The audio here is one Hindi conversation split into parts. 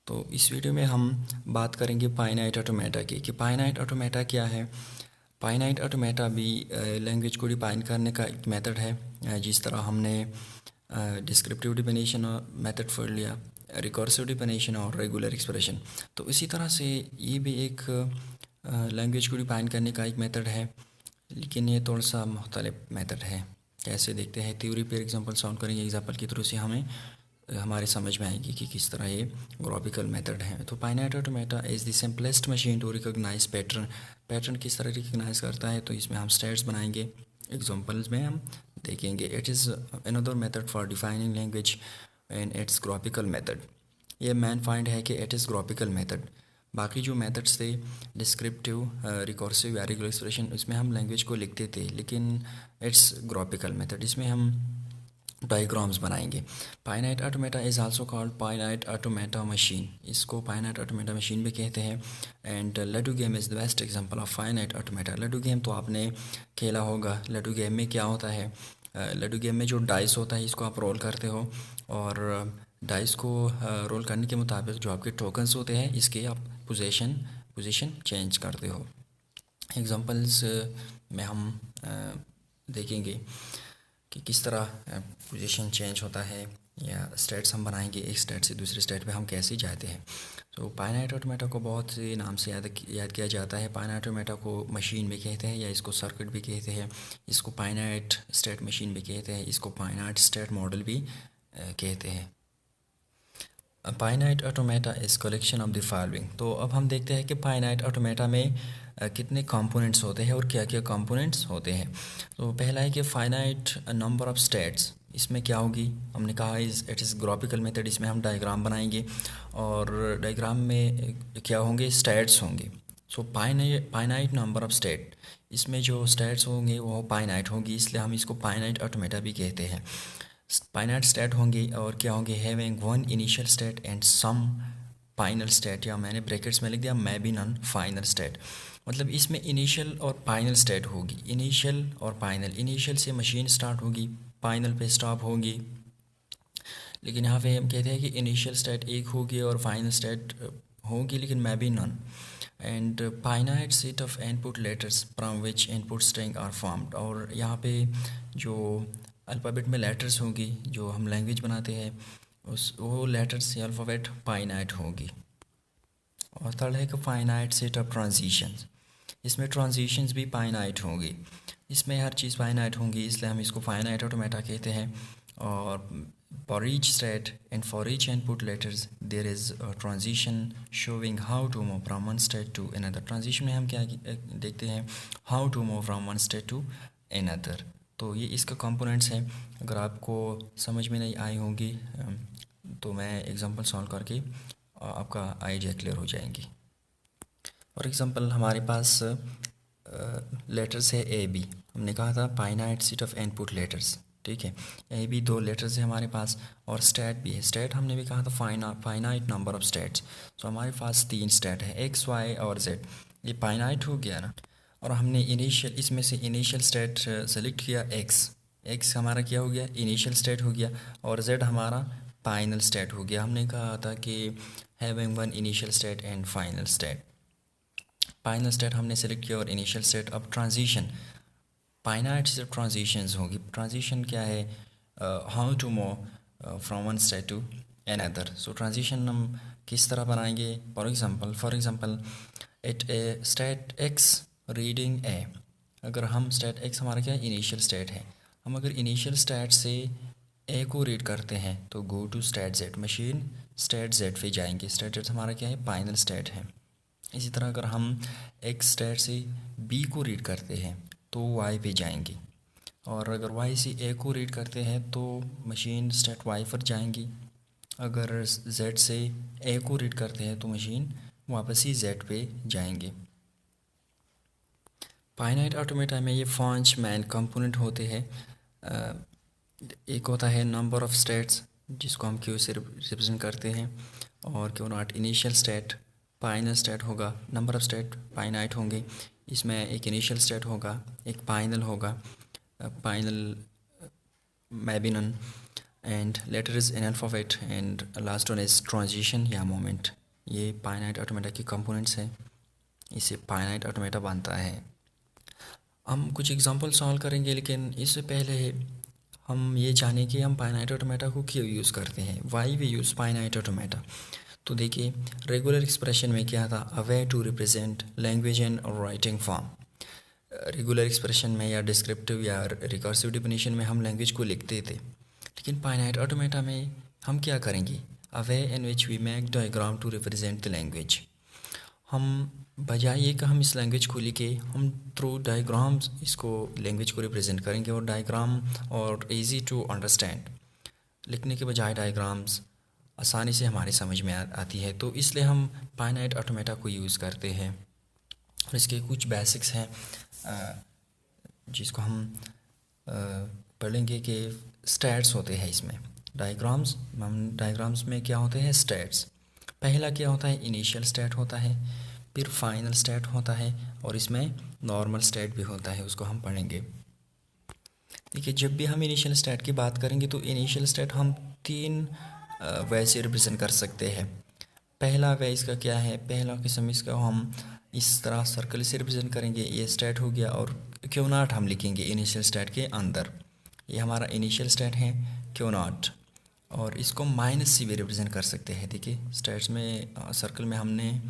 तो इस वीडियो में हम बात करेंगे फाइनाइट ऑटोमेटा की कि फाइनाइट ऑटोमेटा क्या है। फाइनाइट ऑटोमेटा भी लैंग्वेज को डिफाइन करने का एक मेथड है। जिस तरह हमने डिस्क्रिप्टिव डिफिनेशन मेथड पढ़ लिया, रिकर्सिव डिफिनेशन और रेगुलर एक्सप्रेशन, तो इसी तरह से ये भी एक लैंग्वेज को डिफाइन करने का एक मेथड है, लेकिन ये थोड़ा सा मुख्तलिफ मेथड है। कैसे देखते हैं, थ्योरी पर एग्जांपल सॉल्व करेंगे। एग्जांपल के थ्रू से हमें हमारे समझ में आएगी कि किस तरह ये ग्राफिकल मेथड है। तो finite automata is the simplest machine to recognise pattern. Pattern किस तरह रिकॉग्नाइज करता है, तो इसमें हम स्टेट्स बनाएंगे। एग्जांपल्स में हम देखेंगे। It is another method for defining language and it's graphical method. ये मैन फाइंड है कि इट इज़ ग्राफिकल मेथड। बाकी जो मेथड्स थे डिस्क्रिप्टिव, रिकर्सिव या रेगुलर एक्सप्रेशन, इसमें हम लैंग्वेज को लिखते थे, लेकिन इट्स ग्राफिकल मेथड, इसमें हम डायग्राम्स बनाएंगे। Finite automata is also called finite automata machine. इसको फाइनाइट ऑटोमेटा मशीन भी कहते हैं। And ludo game is the best example of finite automata. Ludo game तो आपने खेला होगा। लड्डू गेम में क्या होता है, लड्डू गेम में जो डाइस होता है इसको आप रोल करते हो, और डाइस को रोल करने के मुताबिक जो आपके टोकन्स होते हैं इसके आप पोजीशन चेंज करते हो। एग्जांपल्स में हम देखेंगे कि किस तरह पोजीशन चेंज होता है, या स्टेट्स हम बनाएंगे। एक स्टेट से दूसरे स्टेट पे हम कैसे जाते हैं। तो फाइनाइट ऑटोमेटा को बहुत से नाम से याद किया जाता है। फाइनाइट ऑटोमेटा को मशीन भी कहते हैं, या इसको सर्किट भी कहते हैं। इसको फाइनाइट स्टेट मशीन भी कहते हैं। इसको फाइनाइट स्टेट मॉडल भी कहते हैं। Finite automata is collection of the following. तो अब हम देखते हैं कि फाइनाइट ऑटोमेटा में कितने कंपोनेंट्स होते हैं और क्या क्या कंपोनेंट्स होते हैं। तो पहला है कि फाइनाइट नंबर ऑफ स्टेट्स। इसमें क्या होगी, हमने कहा इट इज़ ग्राफिकल मेथड। इसमें हम डायग्राम बनाएंगे, और डायग्राम में क्या होंगे, स्टेट्स होंगे। So finite number of state, इसमें जो स्टेट्स होंगे वो फाइनाइट होंगी, इसलिए हम इसको फाइनाइट ऑटोमेटा भी कहते हैं। फाइनाइट स्टेट होंगे और क्या होंगे, having one initial state and some final state, या मैंने ब्रैकेट्स में लिख दिया may be non final state. मतलब इसमें इनिशियल और फाइनल स्टेट होगी। इनिशियल और फाइनल, इनिशियल से मशीन स्टार्ट होगी, फाइनल पे स्टॉप होगी। लेकिन यहाँ पे हम कहते हैं कि इनिशियल स्टेट एक होगी और फाइनल स्टेट होगी, लेकिन may be non. And finite set of input letters from which input string are formed. और यहाँ पे जो अल्फ़ाबेट में लेटर्स होंगी जो हम लैंग्वेज बनाते हैं, उस वो लेटर्स या अल्फ़ाबेट फाइनाइट होगी। और थर्ड है कि फाइनाइट सेट ऑफ ट्रांजिशंस। इसमें ट्रांजिशंस भी फाइनाइट होंगी। इसमें हर चीज़ फाइनाइट होंगी, इसलिए हम इसको फाइनाइट ऑटोमेटा कहते हैं। और for each state and for each input letters there is transition showing how to move from one state to another. Transition में हम क्या देखते हैं, how to move from one state to another. तो ये इसका कंपोनेंट्स हैं। अगर आपको समझ में नहीं आई होंगी तो मैं एग्जांपल सॉल्व करके आपका आइडिया क्लियर हो जाएंगी। फॉर एग्ज़ाम्पल हमारे पास लेटर्स है ए बी। हमने कहा था finite set of input letters, ठीक है। ए बी दो लेटर्स है हमारे पास, और स्टेट भी है। स्टेट हमने भी कहा था फाइनाइट नंबर ऑफ स्टेट्स। तो हमारे पास 3 स्टेट है, एक्स वाई और जेड। ये फाइनाइट हो गया ना। और हमने इनिशियल, इसमें से इनिशियल स्टेट सेलेक्ट किया एक्स। एक्स हमारा क्या हो गया, इनिशियल स्टेट हो गया, और जेड हमारा फाइनल स्टेट हो गया। हमने कहा था कि having one initial state and final state. Final state हमने सेलेक्ट किया और इनिशियल स्टेट। अब ट्रांजिशन, फाइनाइट से ट्रांजिशंस होगी। ट्रांजिशन क्या है, how to move from one state to another. So transition हम किस तरह बनाएंगे। For example at a state X reading A. अगर हम स्टेट एक्स हमारा क्या है, इनिशियल स्टेट है। हम अगर इनिशियल स्टेट से ए को रीड करते हैं तो go to state Z, machine state Z पे जाएंगे। स्टेट जेड हमारा क्या है, फाइनल स्टेट है। इसी तरह अगर हम एक्स स्टेट से बी को रीड करते हैं तो वाई पे जाएंगे, और अगर वाई से ए को रीड करते हैं तो मशीन स्टेट वाई पर जाएंगी। अगर जेड से ए को रीड करते हैं तो मशीन वापस ही जेड पे जाएंगे। फाइनाइट ऑटोमेटा में ये 5 मेन कंपोनेंट होते हैं। एक होता है नंबर ऑफ स्टेट्स, जिसको हम क्यू से रिप्रेजेंट करते हैं, और Q naught initial state, final state होगा। नंबर ऑफ स्टेट फाइनाइट होंगे। इसमें एक इनिशियल स्टेट होगा, एक फाइनल होगा, final may be none. And letter is an alphabet and last one is transition या मोमेंट। ये फाइनाइट ऑटोमेटा के कंपोनेंट्स हैं, इससे फाइनाइट ऑटोमेटा बनता है। हम कुछ एग्जांपल सॉल्व करेंगे, लेकिन इससे पहले हम ये जानें कि हम फाइनाइट ऑटोमेटा को क्यों यूज़ करते हैं, why we use finite automata. तो देखिए, रेगुलर एक्सप्रेशन में क्या था, a way to represent language and writing form. Regular expression में या डिस्क्रिप्टिव या रिकर्सिव डिफिनीशन में हम लैंग्वेज को लिखते थे, लेकिन फाइनाइट ऑटोमेटा में हम क्या करेंगे, a way in which we make diagram to represent the language. हम बजाय ये कि हम इस लैंग्वेज को लिखे, हम थ्रू डायग्राम्स इसको लैंग्वेज को रिप्रेजेंट करेंगे, और डायग्राम और इजी टू अंडरस्टैंड लिखने के बजाय डायग्राम्स आसानी से हमारे समझ में आती है, तो इसलिए हम फाइनाइट ऑटोमेटा को यूज़ करते हैं। और इसके कुछ बेसिक्स हैं जिसको हम पढ़ेंगे कि स्टैट्स होते हैं इसमें, डायग्राम्स में क्या होते हैं, स्टैट्स। पहला क्या होता है, इनिशियल स्टैट होता है, फिर फाइनल स्टैट होता है, और इसमें नॉर्मल स्टैट भी होता है, उसको हम पढ़ेंगे। देखिए, जब भी हम इनिशियल स्टैट की बात करेंगे तो इनिशियल स्टैट हम तीन वे से रिप्रेजेंट कर सकते हैं। पहला वे इसका क्या है, पहला किस्म इसका हम इस तरह सर्कल से रिप्रेजेंट करेंगे, ये स्टैट हो गया, और क्यों नॉट हम लिखेंगे इनिशियल स्टैट के अंदर, ये हमारा इनिशियल स्टैट है क्यों नॉट। और इसको माइनस से भी रिप्रेजेंट कर सकते हैं। देखिए, स्टैट्स में सर्कल में हमने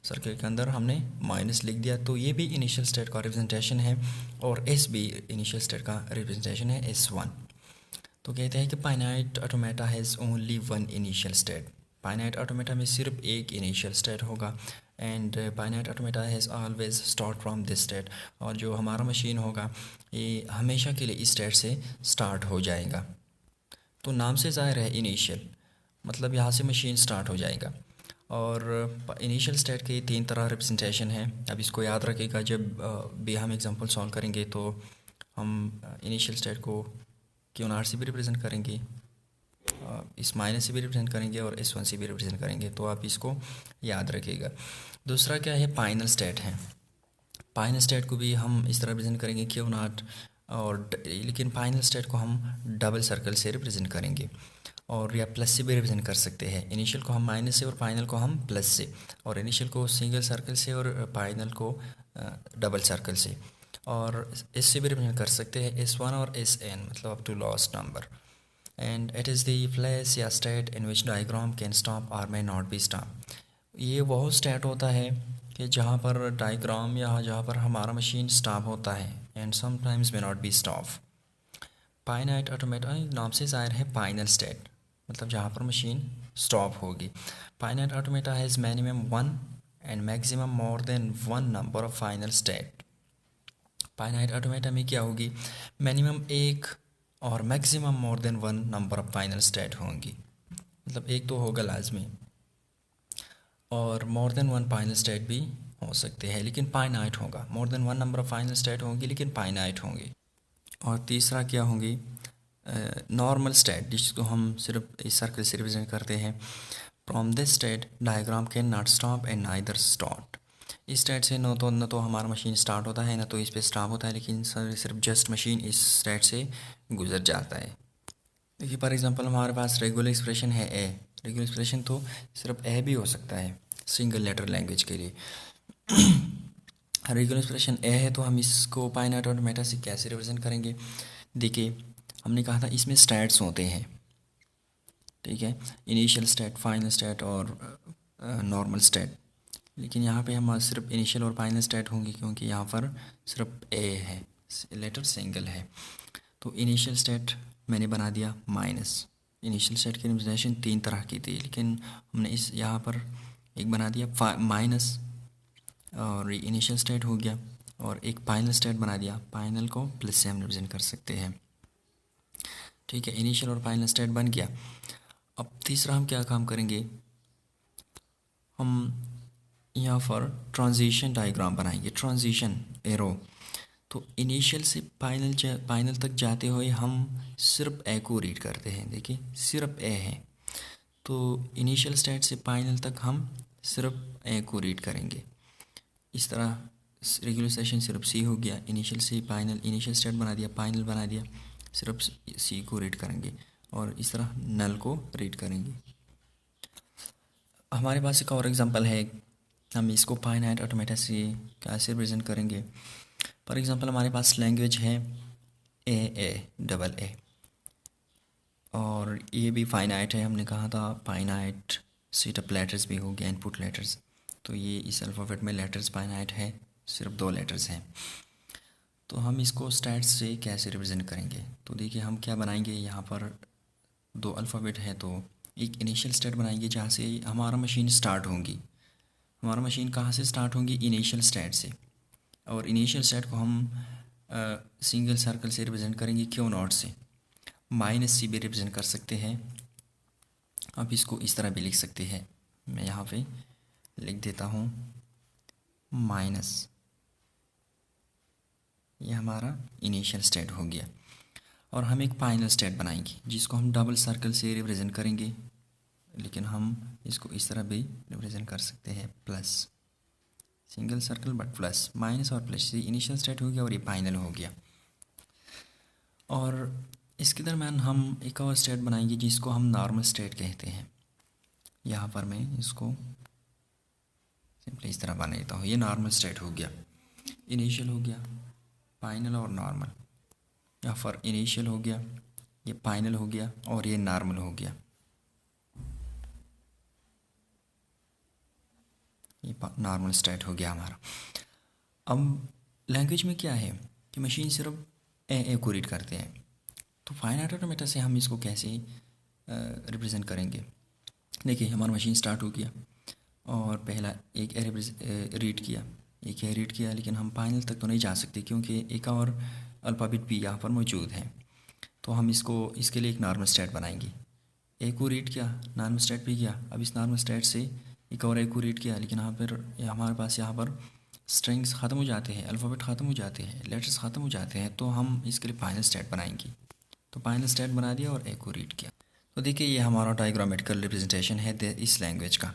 सर्कल के अंदर हमने माइनस लिख दिया, तो ये भी इनिशियल स्टेट का रिप्रेजेंटेशन है, और एस भी इनिशियल स्टेट का रिप्रेजेंटेशन है, S1। तो कहते हैं कि finite automata has only one initial state. Finite automata में सिर्फ एक इनिशियल स्टेट होगा, and finite automata has always start from this state. और जो हमारा मशीन होगा ये हमेशा के लिए इस स्टेट से स्टार्ट हो जाएगा। तो नाम से ज़ाहिर है इनिशियल, मतलब यहाँ से मशीन स्टार्ट हो जाएगा। और इनिशियल स्टेट के तीन तरह रिप्रेजेंटेशन है। अब इसको याद रखिएगा, जब भी हम एग्जांपल सॉल्व करेंगे तो हम इनिशियल स्टेट को क्यू नॉट से भी रिप्रेजेंट करेंगे, इस माइनस से भी रिप्रेजेंट करेंगे, और S1 से भी रिप्रेजेंट करेंगे, तो आप इसको याद रखिएगा। दूसरा क्या है, फाइनल स्टेट है। फाइनल स्टेट को भी हम इस तरह रिप्रेजेंट करेंगे क्यू नॉट, और लेकिन फाइनल स्टेट को हम डबल सर्कल से रिप्रेजेंट करेंगे, और या प्लस से भी रिप्रेजेंट कर सकते हैं। इनिशियल को हम माइनस से और फाइनल को हम प्लस से, और इनिशियल को सिंगल सर्कल से और फाइनल को डबल सर्कल से, और इससे भी रिप्रेजेंट कर सकते हैं S1 और Sn, मतलब up to last number. And it is the place या state in which diagram can stop और may नॉट बी स्टॉप। ये वह स्टेट होता है कि जहाँ पर डायग्राम या जहाँ पर हमारा मशीन स्टॉप होता है, and sometimes may not be stop. Finite automata नाम से ज़ाहिर है फाइनल स्टेट, मतलब जहाँ पर मशीन स्टॉप होगी। Finite automata has minimum one and maximum more than one number of final state. Finite automata में क्या होगी, मिनिमम एक और maximum more than one number of final state होंगी, मतलब एक तो होगा लाजमी, और more than one final state भी हो सकते हैं, लेकिन फाइनाइट होगा। More than one number of final state होंगी लेकिन फाइनाइट होंगी। और तीसरा क्या होंगी, नॉर्मल स्टेट, जिसको हम सिर्फ इस सर्कल से रिप्रेजेंट करते हैं। From this state diagram can not stop and neither start. इस स्टेट से न तो हमारा मशीन स्टार्ट होता है, ना तो इस पे स्टॉप होता है, लेकिन सिर्फ जस्ट मशीन इस स्टेट से गुजर जाता है। देखिए, फॉर एग्जांपल हमारे पास रेगुलर एक्सप्रेशन है ए। रेगुलर एक्सप्रेशन तो सिर्फ ए भी हो सकता है सिंगल लेटर लैंग्वेज के लिए। रेगुलर एक्सप्रेशन ए है, तो हम इसको फाइनाइट ऑटोमेटा से कैसे रिप्रेजेंट करेंगे। देखिए, हमने कहा था इसमें स्टेट्स होते हैं, ठीक है, इनिशियल स्टेट, फाइनल स्टेट और नॉर्मल स्टेट। लेकिन यहाँ पे हम सिर्फ इनिशियल और फाइनल स्टेट होंगे, क्योंकि यहाँ पर सिर्फ ए है, लेटर सिंगल है। तो इनिशियल स्टेट मैंने बना दिया माइनस। इनिशियल स्टेट की रिप्रेजेंटेशन तीन तरह की थी, लेकिन हमने इस यहाँ पर एक बना दिया माइनस, और इनिशियल स्टेट हो गया, और एक फाइनल स्टेट बना दिया। फाइनल को प्लस से हम रिप्रेजेंट कर सकते हैं, ठीक है। इनिशियल और फाइनल स्टेट बन गया। अब तीसरा हम क्या काम करेंगे, हम यहाँ पर ट्रांजिशन डायग्राम बनाएंगे, ट्रांजिशन एरो। तो इनिशियल से फाइनल तक जाते हुए हम सिर्फ ए को रीड करते हैं। देखिए, सिर्फ ए है, तो इनिशियल स्टेट से फाइनल तक हम सिर्फ ए को रीड करेंगे। इस तरह रेगुलर सेशन सिर्फ सी हो गया, इनिशियल से फाइनल, इनिशियल स्टेट बना दिया, फाइनल बना दिया, सिर्फ सी को रीड करेंगे। और इस तरह नल को रीड करेंगे। हमारे पास एक और एग्जांपल है, हम इसको फाइनाइट ऑटोमेटा से कैसे रिप्रेजेंट करेंगे। फॉर एग्जांपल हमारे पास लैंग्वेज है AA और ये भी फाइनाइट है। हमने कहा था फाइनाइट सेट ऑफ लेटर्स भी हो गया, इनपुट लेटर्स। तो ये इस अल्फ़ाबेट में लेटर्स फाइनाइट है, सिर्फ 2 लेटर्स हैं। तो हम इसको स्टैट्स से कैसे रिप्रेजेंट करेंगे। तो देखिए हम क्या बनाएंगे, यहाँ पर 2 अल्फ़ाबेट है तो एक इनिशियल स्टेट बनाएंगे जहाँ से हमारा मशीन स्टार्ट होगी। हमारा मशीन कहाँ से स्टार्ट होगी, इनिशियल स्टेट से। और इनिशियल स्टेट को हम सिंगल सर्कल से रिप्रेजेंट करेंगे, Q0 से। -C भी रिप्रेजेंट कर सकते हैं। अब इसको इस तरह भी लिख सकते हैं, मैं यहाँ पे लिख देता हूँ माइनस, ये हमारा इनिशियल स्टेट हो गया। और हम एक फाइनल स्टेट बनाएंगे जिसको हम डबल सर्कल से रिप्रेजेंट करेंगे, लेकिन हम इसको इस तरह भी रिप्रेजेंट कर सकते हैं, plus, single circle but plus, minus और प्लस। ये इनिशियल स्टेट हो गया और ये फाइनल हो गया। और इसके दरम्यान हम एक और स्टेट बनाएंगे जिसको हम नॉर्मल स्टेट कहते हैं। यहाँ पर मैं इसको सिंपली इस तरह बना देता हूँ, ये नॉर्मल स्टेट हो गया। इनिशियल हो गया, फाइनल और नॉर्मल। यहाँ पर इनिशियल हो गया, ये फाइनल हो गया और ये नॉर्मल हो गया। ये नॉर्मल स्टेट हो गया हमारा। अब लैंग्वेज में क्या है कि मशीन सिर्फ ए को रीड करते हैं। तो फाइनाइट ऑटोमेटा से हम इसको कैसे रिप्रेजेंट करेंगे। देखिए हमारा मशीन स्टार्ट हो गया और पहला एक ए रीड किया, एक ए रीड किया, लेकिन हम फाइनल तक तो नहीं जा सकते क्योंकि एक और अल्फ़ाबेट भी यहाँ पर मौजूद है। तो हम इसके लिए एक नॉर्मल स्टेट बनाएंगे। ए को रीड किया, नॉर्मल स्टेट भी किया। अब इस नॉर्मल स्टेट से एक और ए को रीड किया, लेकिन यहाँ पर हमारे पास यहाँ पर स्ट्रिंग्स ख़त्म हो जाते हैं, अल्फ़ाबेट ख़त्म हो जाते हैं, लेटर्स ख़त्म हो जाते हैं। तो हम इसके लिए फाइनल स्टेट बनाएंगे। तो फाइनल स्टेट बना दिया और ए को रीड किया। तो देखिए ये हमारा डायग्रामेटिकल रिप्रेजेंटेशन है इस लैंग्वेज का।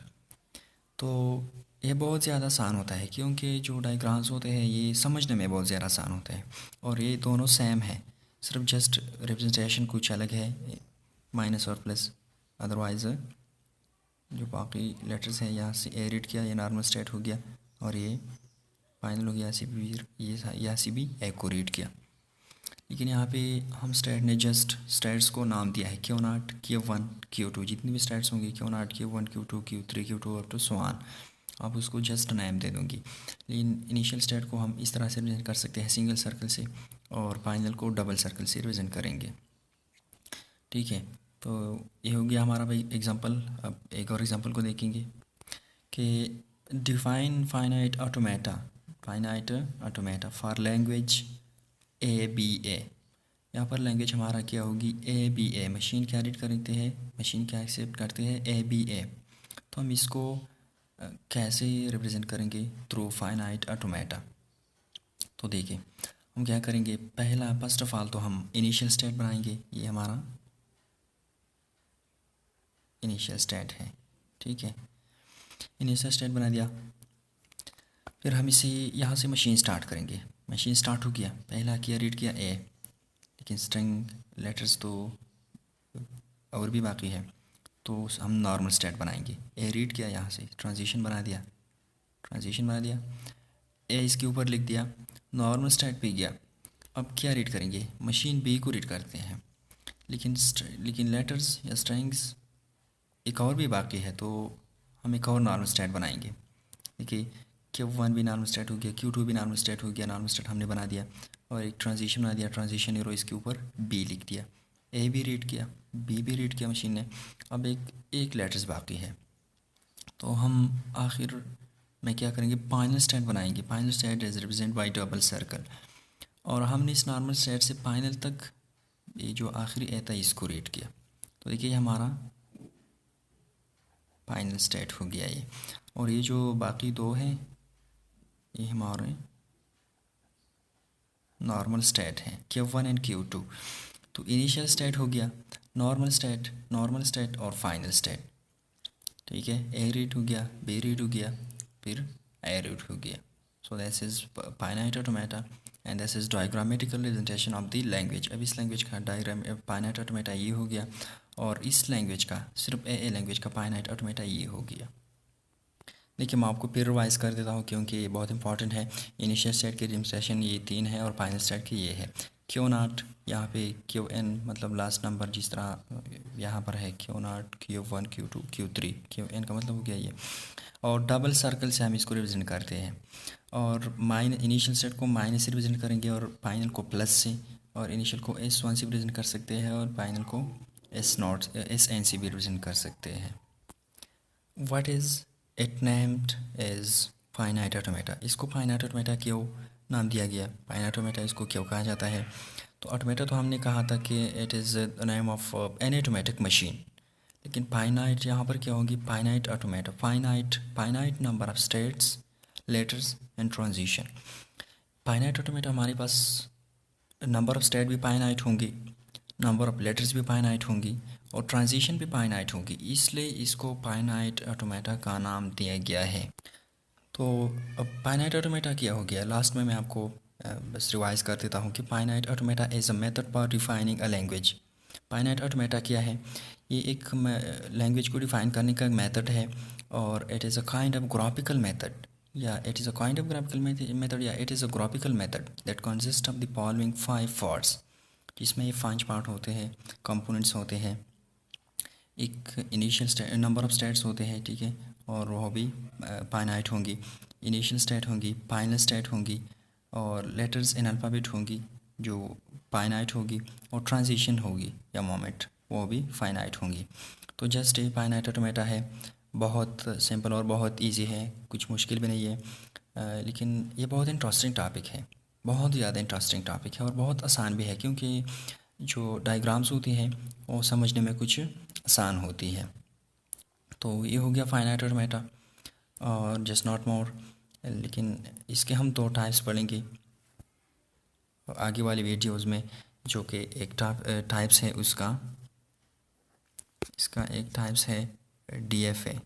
तो ये बहुत ज़्यादा आसान होता है क्योंकि जो डायग्राम्स होते हैं ये समझने में बहुत ज़्यादा आसान होते हैं और ये दोनों सेम है, सिर्फ जस्ट रिप्रेजेंटेशन कुछ अलग है, माइनस और प्लस। अदरवाइज़ जो बाकी लेटर्स हैं, यहाँ से ए रीड किया, ये नॉर्मल स्टेट हो गया और ये फाइनल हो गया, यहाँ से भी यहाँ से भी ए को रीड किया। लेकिन यहाँ पे हम स्टेट ने जस्ट स्टेट्स को नाम दिया है, Q0, Q1, Q2, जितनी भी स्टेट्स होंगी Q0, Q1, Q2, Q3, Q2 up to so on, आप उसको जस्ट नेम दे दूँगी। लेकिन इनिशियल स्टेट को हम इस तरह से रिप्रेजेंट कर सकते हैं सिंगल सर्कल से, और फाइनल को डबल सर्कल से रिप्रेजेंट करेंगे। ठीक है, तो ये हो गया हमारा भाई एग्जांपल। अब एक और एग्जांपल को देखेंगे कि define finite automata for language ABA। यहाँ पर लैंग्वेज हमारा क्या होगी, ABA। मशीन क्या रीड करते हैं, मशीन क्या एक्सेप्ट करते हैं, ABA। तो हम इसको कैसे रिप्रेजेंट करेंगे, थ्रू फाइनाइट ऑटोमेटा। तो देखिए हम क्या करेंगे, पहला फर्स्ट ऑफ ऑल तो हम इनिशियल स्टेट बनाएंगे, ये हमारा इनिशियल स्टेट है। ठीक है, इनिशियल स्टेट बना दिया। फिर हम इसे यहाँ से मशीन स्टार्ट करेंगे। मशीन स्टार्ट हो गया, पहला किया रीड किया ए, लेकिन स्ट्रिंग लेटर्स तो और भी बाकी है, तो हम नॉर्मल स्टेट बनाएंगे। ए रीड किया, यहाँ से ट्रांजिशन बना दिया, ए इसके ऊपर लिख दिया, नॉर्मल स्टेट पे गया। अब क्या रीड करेंगे, मशीन बी को रीड करते हैं, लेकिन लेटर्स या स्ट्रिंग्स एक और भी बाकी है, तो हम एक और नॉर्मल स्टेट बनाएंगे। देखिए Q1 भी नॉर्मल स्टेट हो गया, Q2 भी नॉर्मल स्टेट हो गया, नॉर्मल स्टेट हमने बना दिया, और एक ट्रांजिशन बना दिया, ट्रांजिशन एरो इसके ऊपर बी लिख दिया। ए भी रीड किया, बी भी रीड किया मशीन ने। अब एक लेटर्स बाकी है, तो हम आखिर में क्या करेंगे, फाइनल स्टेट बनाएंगे। Final state is represent by double circle, और हमने इस नॉर्मल स्टेट से फाइनल तक ये जो आखिरी ए था इसको रीड किया। तो देखिए हमारा फाइनल स्टेट हो गया ये, और ये जो बाकी दो हैं ये हमारे नॉर्मल स्टेट हैं, Q1 एंड Q2। तो इनिशियल स्टेट हो गया, नॉर्मल स्टेट और फाइनल स्टेट। ठीक है, ए रीड हो गया, बी रीड हो गया, फिर ए रीड हो गया। So this is finite automata and this is diagrammatical representation of the language. अब इस लैंग्वेज का डायग्राम फाइनाइट ऑटोमेटा ये हो गया, और इस लैंग्वेज का सिर्फ ए लैंग्वेज का फाइनाइट ऑटोमेटा ये हो गया। देखिए मैं आपको फिर रिवाइज़ कर देता हूँ क्योंकि ये बहुत इंपॉर्टेंट है। इनिशियल स्टेट की रिप्रेजेंटेशन ये 3 है और फाइनल स्टेट की ये है। क्यू नॉट, यहाँ पे क्यू एन मतलब लास्ट नंबर, जिस तरह यहाँ पर है Q not, Q1, Q2, Q3, Q N का मतलब हो गया ये। और डबल सर्कल से हम इसको रिप्रेजेंट करते हैं, और इनिशियल स्टेट को माइनस से रिप्रेजेंट करेंगे, और फाइनल को प्लस से, और इनिशियल को S1 से रिप्रेजेंट कर सकते हैं, और फाइनल को SN से भी रिप्रेजेंट कर सकते हैं। What is it named as finite automata. इसको फाइनाइट ऑटोमेटा क्यों नाम दिया गया, फाइनाइट ऑटोमेटा इसको क्यों कहा जाता है? तो ऑटोमेटा तो हमने कहा था कि it is the name of N automatic machine, लेकिन फाइनाइट यहाँ पर क्या होगी? Finite automata, finite number of states, letters and transition. Finite automata हमारे पास नंबर ऑफ स्टेट भी फाइनाइट होंगी, नंबर ऑफ लेटर्स भी फाइनाइट होंगी, और ट्रांजिशन भी फाइनाइट होंगी, इसलिए इसको फाइनाइट ऑटोमेटा का नाम दिया गया है। तो अब फाइनाइट ऑटोमेटा क्या हो गया? लास्ट में मैं आपको बस रिवाइज कर देता हूँ कि finite automata is a method for defining a language. Finite automata क्या है? ये एक लैंग्वेज को डिफाइन करने का मेथड है, और it is a kind of graphical method, या it is a kind of graphical method, या it is a graphical method that consist of the following 5 parts, जिसमें ये 5 पार्ट होते हैं, कंपोनेंट्स होते हैं। एक इनिशियल नंबर ऑफ स्टेट्स होते हैं, ठीक है, और वो भी फाइनाइट होंगी। इनिशियल स्टेट होंगी, फाइनल स्टेट होंगी, और लेटर्स इन अल्फ़ाबेट होंगी जो फाइनाइट होगी, और ट्रांजिशन होगी या मोमेंट, वो भी फाइनाइट होंगी। तो जस्ट ये फाइनाइट ऑटोमेटा है, बहुत सिंपल और बहुत इजी है, कुछ मुश्किल भी नहीं है। लेकिन ये बहुत इंटरेस्टिंग टॉपिक है, बहुत ज़्यादा इंटरेस्टिंग टॉपिक है, और बहुत आसान भी है, क्योंकि जो डायग्राम्स होती हैं वो समझने में कुछ आसान होती है। तो ये हो गया फाइनाइट ऑटोमेटा, और जस्ट नॉट मोर। लेकिन इसके हम 2 टाइप्स पढ़ेंगे आगे वाली वीडियोज़ में, जो कि एक टाइप्स है इसका एक टाइप्स है DFA,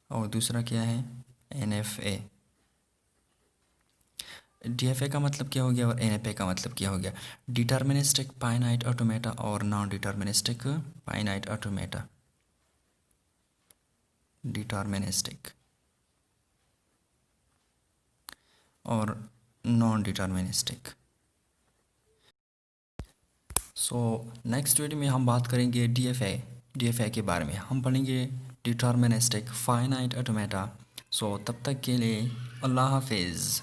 और दूसरा क्या है? NFA। DFA का मतलब क्या हो गया और NFA का मतलब क्या हो गया? डिटर्मिनिस्टिक फाइनाइट ऑटोमेटा और non deterministic finite automata. Deterministic और non deterministic. So next video में हम बात करेंगे DFA के बारे में। हम पढ़ेंगे डिटर्मिनिस्टिक फाइनाइट ऑटोमेटा। सो तब तक के लिए अल्लाह हाफिज़।